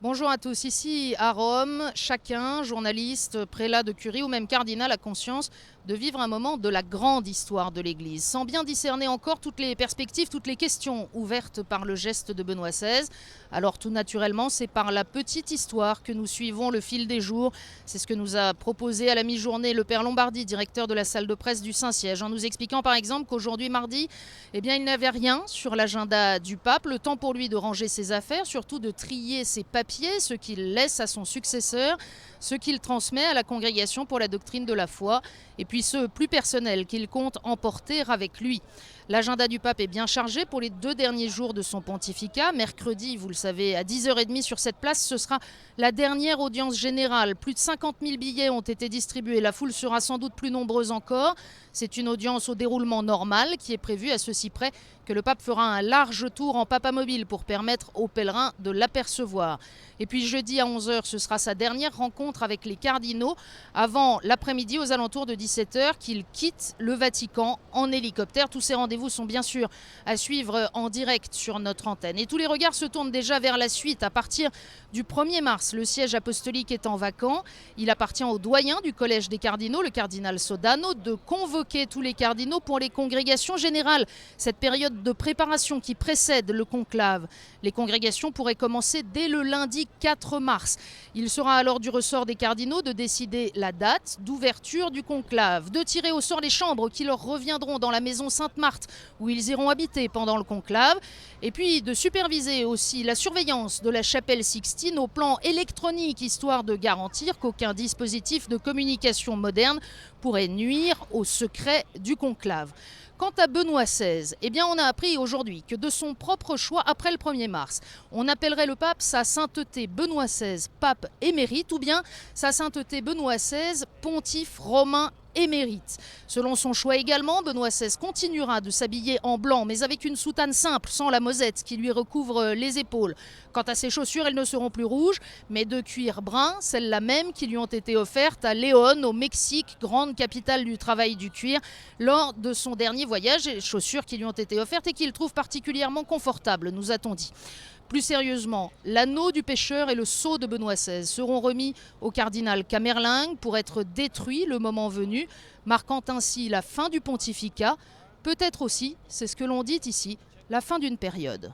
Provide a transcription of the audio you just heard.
Bonjour à tous, ici à Rome, chacun, journaliste, prélat de curie ou même cardinal, a conscience de vivre un moment de la grande histoire de l'Église, sans bien discerner encore toutes les perspectives, toutes les questions ouvertes par le geste de Benoît XVI. Alors tout naturellement, c'est par la petite histoire que nous suivons le fil des jours. C'est ce que nous a proposé à la mi-journée le Père Lombardi, directeur de la salle de presse du Saint-Siège, en nous expliquant par exemple qu'aujourd'hui mardi, il n'avait rien sur l'agenda du pape, le temps pour lui de ranger ses affaires, surtout de trier ses papiers, ce qu'il laisse à son successeur, ce qu'il transmet à la congrégation pour la doctrine de la foi, et puis ceux plus personnels qu'il compte emporter avec lui. L'agenda du pape est bien chargé pour les 2 derniers jours de son pontificat. Mercredi, vous le savez, à 10h30 sur cette place, ce sera la dernière audience générale. Plus de 50 000 billets ont été distribués. La foule sera sans doute plus nombreuse encore. C'est une audience au déroulement normal qui est prévue, à ceci près que le pape fera un large tour en papamobile pour permettre aux pèlerins de l'apercevoir. Et puis jeudi à 11h, ce sera sa dernière rencontre avec les cardinaux avant l'après-midi aux alentours de 17h qu'il quitte le Vatican en hélicoptère. Tous ces rendez-vous sont bien sûr à suivre en direct sur notre antenne. Et tous les regards se tournent déjà vers la suite. À partir du 1er mars, le siège apostolique étant vacant, il appartient au doyen du collège des cardinaux, le cardinal Sodano, de convoquer tous les cardinaux pour les congrégations générales. Cette période de préparation qui précède le conclave. Les congrégations pourraient commencer dès le lundi 4 mars. Il sera alors du ressort des cardinaux de décider la date d'ouverture du conclave, de tirer au sort les chambres qui leur reviendront dans la maison Sainte-Marthe où ils iront habiter pendant le conclave, et puis de superviser aussi la surveillance de la chapelle Sixtine au plan électronique, histoire de garantir qu'aucun dispositif de communication moderne pourrait nuire au secret du conclave. Quant à Benoît XVI, on a appris aujourd'hui que de son propre choix, après le 1er mars, on appellerait le pape sa sainteté Benoît XVI, pape émérite, ou bien sa sainteté Benoît XVI, pontife romain émérite. Selon son choix également, Benoît XVI continuera de s'habiller en blanc, mais avec une soutane simple, sans la mosette qui lui recouvre les épaules. Quant à ses chaussures, elles ne seront plus rouges, mais de cuir brun, celles-là même qui lui ont été offertes à Léon, au Mexique, grande capitale du travail du cuir, lors de son dernier voyage, et chaussures qui lui ont été offertes et qu'il trouve particulièrement confortables, nous a-t-on dit. Plus sérieusement, l'anneau du pêcheur et le sceau de Benoît XVI seront remis au cardinal Camerlingue pour être détruits le moment venu, marquant ainsi la fin du pontificat, peut-être aussi, c'est ce que l'on dit ici, la fin d'une période.